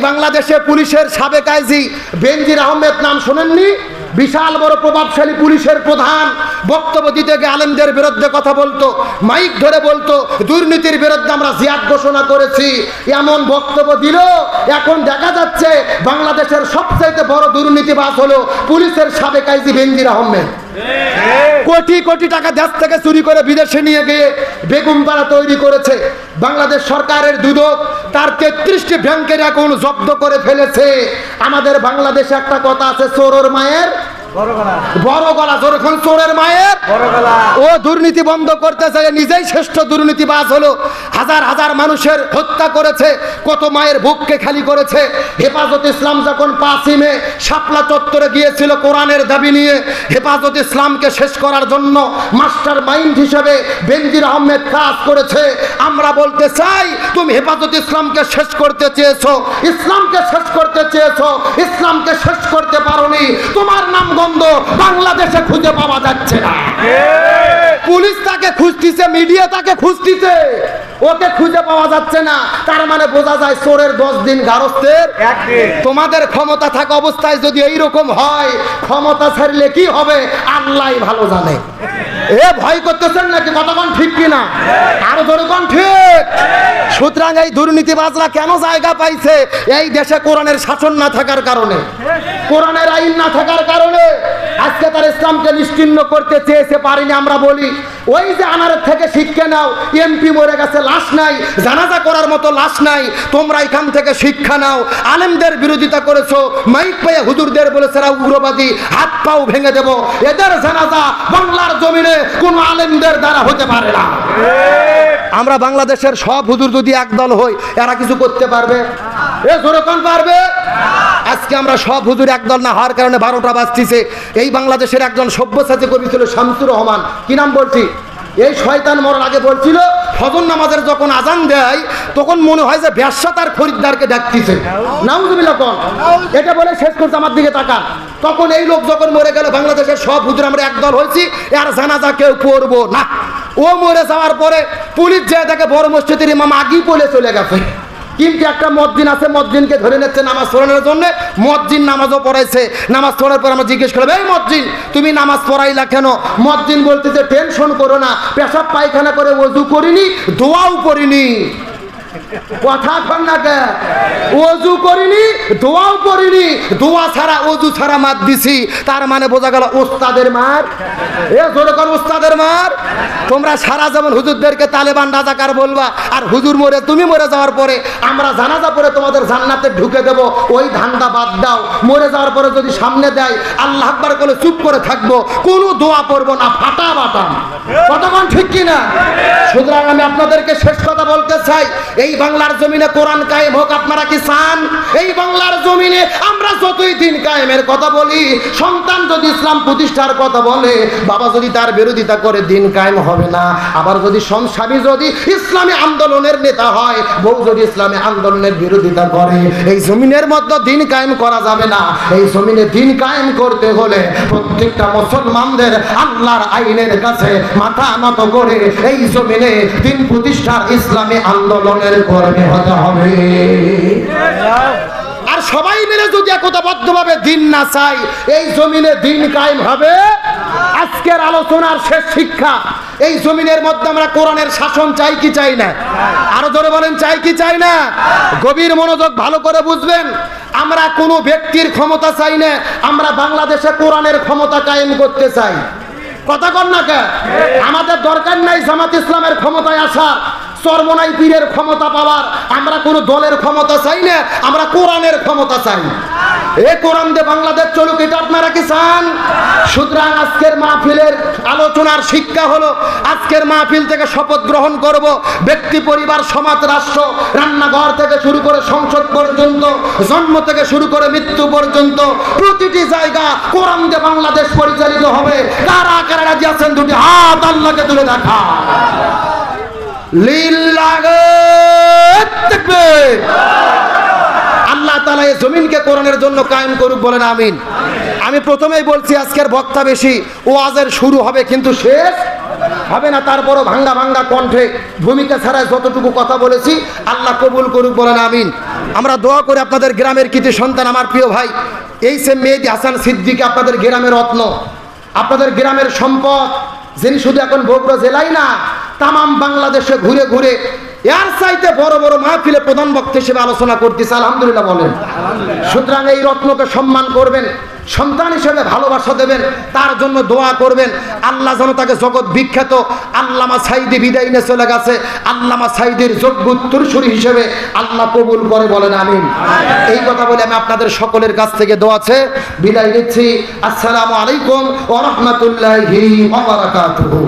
বাংলাদেশে পুলিশের সাবেক আইজি বেনজির আহমেদ নাম শোনেননি? বিশাল বড় প্রভাবশালী পুলিশের প্রধান, বক্তব্য দিতে গিয়ে আলেমদের বিরুদ্ধে কথা বলতো, মাইক ধরে বলতো দুর্নীতির বিরুদ্ধে আমরা জিহাদ ঘোষণা করেছি। এমন বক্তব্য দিল, এখন দেখা যাচ্ছে বাংলাদেশের সবচেয়ে বড় দুর্নীতিবাজ হলো পুলিশের সাবেক আইজি বেনজির আহমেদ। কোটি কোটি টাকা দেশ থেকে চুরি করে বিদেশে নিয়ে গিয়ে বেগমপাড়া তৈরি করেছে। বাংলাদেশ সরকারের দুদক তার 33টি ব্যাংকের অ্যাকাউন্ট জব্দ করে ফেলেছে। আমাদের বাংলাদেশে একটা কথা আছে, চোরের মায়ের বড় গলা। যখন চোরের মায়ের ও দুর্নীতি বন্ধ করতে চায়, নিজেই শ্রেষ্ঠ দুর্নীতিবাজ হলো। হাজার হাজার মানুষের হত্যা করেছে, কত মায়ের বুককে খালি করেছে। হেফাজত ইসলাম যখন 5 মে শাপলা চত্বরে গিয়েছিল কোরআনের দাবি নিয়ে, হেফাজত ইসলামকে শেষ করার জন্য মাস্টার মাইন্ড হিসেবে বেনজির আহমেদ কাজ করেছে। আমরা বলতে চাই, তুমি হেফাজত ইসলামকে শেষ করতে চেয়েছো, ইসলামকে শেষ করতে চেয়েছো, ইসলামকে শেষ করতে পারোনি। তোমার নাম বাংলাদেশে খুঁজে পাওয়া যাচ্ছে না। পুলিশ তাকে খুঁজতেছে, মিডিয়া তাকে খুঁজতেছে, ওকে খুঁজে পাওয়া যাচ্ছে না। তার মানে বোঝা যায় চোরের 10 দিন গারস্থের 1 দিন। তোমাদের ক্ষমতা থাকা অবস্থায় যদি এইরকম হয়, ক্ষমতা ছাড়লে কি হবে আল্লাহই ভালো জানে। এ ভয় করতেছেন নাকি? কতক্ষণ ঠিক কিনা? আরো জোরে কোন ঠিক? সুতরাং এই দুর্নীতিবাজরা কেন জায়গা পাইছে? এই দেশে কোরআনের শাসন না থাকার কারণে, কোরআনের আইন না থাকার কারণে। আজকে তার ইসলামকে নিশ্চিহ্ন করতে চেয়েছে, পারিনি। আমরা বলি, ওই যে আনারের থেকে শিক্ষা নাও, এমপি মরে গেছে, লাশ নাই, জানাজা করার মতো লাশ নাই। তোমরা এখান থেকে শিক্ষা নাও। আলেমদের বিরোধিতা করেছো, মাইক পেয়ে হুজুরদের বলেছে এরা উগ্রবাদী, হাত পাও ভেঙে দেব। এদের জানাজা বাংলার জমিনে কোন আলেমদের দ্বারা হতে পারে না। আমরা বাংলাদেশের সব হুজুর যদি একদল হই, এরা কিছু করতে পারবে? এ জোরে কোন পারবে? আজকে আমরা সব হুজুর একদল না হওয়ার কারণে 12টা বাজতেছে। এই বাংলাদেশের একজন সব্যসাচী কবি ছিল শামসুর রহমান, কি নাম বলছি? এই শয়তান মরার আগে বলছিল, ফজর নামাজের যখন আজান দেয় তখন মনে হয় যে ব্যবসা তার খরিদ্দারকে ডাকতেছে। নাউজুবিল্লাহ কোন? এটা বলে শেষ করছে, আমার দিকে তাকান। তখন এই লোক যখন মরে গেল, বাংলাদেশের সব হুজুর আমরা একদল হয়েছি, এর জানাজা কেউ পড়বো না। ও মরে যাওয়ার পরে পুলিশ যে দেখে বড় মসজিদের ইমাম আগেই পড়ে চলে গেছে, কিন্তু একটা মসজিদ আছে, মসজিদকে ধরে নিচ্ছে নামাজ পড়ানোর জন্য। মসজিদ নামাজও পড়াইছে। নামাজ পড়ার পর আমরা জিজ্ঞেস করলাম, এই মসজিদ তুমি নামাজ পড়াইলা কেন? মসজিদ বলতেছে, টেনশন করো না, পেশাব পায়খানা করে ওযু করিনি, দোয়াও করিনি। কথা কন না কে? ওযু করিনি, দোয়াও করিনি, দোয়া ছাড়া ওযু ছাড়া মার দিছি। তার মানে বোঝা গেল ওস্তাদের মার। এ জোরে কর, ওস্তাদের মার। তোমরা সারা যেমন হুজুরদেরকে তালেবান রাজাকার বলবা, আর হুজুর মরে, তুমি মরে যাওয়ার পরে আমরা জানাজা পরে তোমাদের জান্নাতে ঢুকে দেব, ওই ধান্দা বাদ দাও। মরে যাওয়ার পরে যদি সামনে দেয় আল্লাহ আকবার বলে চুপ করে থাকবো, কোনো দোয়া পড়বো না, ফাটা বাটাম। কতক্ষণ ঠিক কিনা? সুতরাং আমি আপনাদেরকে শেষ কথা বলতে চাই, এই বাংলার জমিনে কোরআন কায়েম হোক। আপনারা কি চান? এই বাংলার জমিনে আমরা যতই দিন কায়েমের কথা বলি, সন্তান যদি ইসলাম প্রতিষ্ঠার কথা বলে, বাবা যদি তার বিরোধিতা করে, দিন কায়েম হবে না। আবার যদি স্বামী যদি ইসলামী আন্দোলনের নেতা হয়, বউ যদি ইসলামী আন্দোলনের বিরোধিতা করে, এই জমিনের মধ্যে দিন কায়েম করা যাবে না। এই জমিনে দিন কায়েম করতে হলে প্রত্যেকটা মুসলমানদের আল্লাহর আইনের কাছে মাথা নত করে এই জমিনে দিন প্রতিষ্ঠার ইসলামী আন্দোলনের কর্মী হতে হবে। আর সবাই মিলে যদি একতাবদ্ধভাবে দিন না চাই, এই জমিনে দিন কায়েম হবে। আজকের আলোচনার শেষ শিক্ষা, এই জমিনের মধ্যে আমরা কোরআনের শাসন চাই কি চাই না? আরো জোরে বলেন, চাই কি চাই না? গভীর মনোযোগ ভালো করে বুঝবেন। আমরা কোনো ব্যক্তির ক্ষমতা চাই না, আমরা বাংলাদেশে কোরআনের ক্ষমতা কায়েম করতে চাই। কথা কন না কে? আমাদের দরকার নাই জামাত ইসলামের ক্ষমতায় আসার, চরমনাই পীরের ক্ষমতা পাওয়ার। আমরা কোনো দলের ক্ষমতা চাই না, আমরা কোরআনের ক্ষমতা চাই। এ কোরআন দিয়ে বাংলাদেশ চলুক, এটা আপনারা কি চান? সুতরাং আজকের মাহফিলের আলোচনার শিক্ষা হলো, আজকের মাহফিল থেকে শপথ গ্রহণ করব, ব্যক্তি, পরিবার, সমাজ, রাষ্ট্র, রান্নাঘর থেকে শুরু করে সংসদ পর্যন্ত, জন্ম থেকে শুরু করে মৃত্যু পর্যন্ত প্রতিটি জায়গা কোরআন দিয়ে বাংলাদেশ পরিচালিত হবে। কারা কারা রাজি আছেন? দুটি হাত আল্লাহকে তুলে দেখা। আল্লাহ তাআলা এই জমিনকে কোরআনের জন্য কায়েম করুক, বলেন আমিন। আমি প্রথমেই বলছি, আজকের বক্তা বেশি, ওয়াজের শুরু হবে কিন্তু শেষ হবে না। তারপরও ভাঙ্গা ভাঙ্গা কণ্ঠে ভূমিকা ছাড়াই যতটুকু কথা বলেছি আল্লাহ কবুল করুক, বলেন আমিন। আমরা দোয়া করে আপনাদের গ্রামের কৃতি সন্তান আমার প্রিয় ভাই এই সে মেহেদী হাসান সিদ্দিকী, আপনাদের গ্রামের রত্ন, আপনাদের গ্রামের সম্পদ, যিনি শুধু এখন বগুড়া জেলায় না তামাম বাংলাদেশে ঘুরে ঘুরে এর চাইতে বড় বড় মাহফিলে প্রধান বক্তা হিসেবে আলোচনা করতেছে, আলহামদুলিল্লাহ বলেন। সুতরাং এই রত্নকে সম্মান করবেন, সন্তান হিসেবে ভালোবাসা দেবেন, তার জন্য দোয়া করবেন। আল্লাহ যেন তাকে জগৎ বিখ্যাত আল্লামা সাঈদী বিদায় নিয়ে চলে গেছে, আল্লামা সাঈদীর যোগ্য উত্তরসূরি হিসেবে আল্লাহ কবুল করে, বলেন আমিন। এই কথা বলে আমি আপনাদের সকলের কাছ থেকে দোয়াছে বিদায় নিচ্ছি। আসসালামু আলাইকুম ওয়া রাহমাতুল্লাহি ওয়া বারাকাতুহু।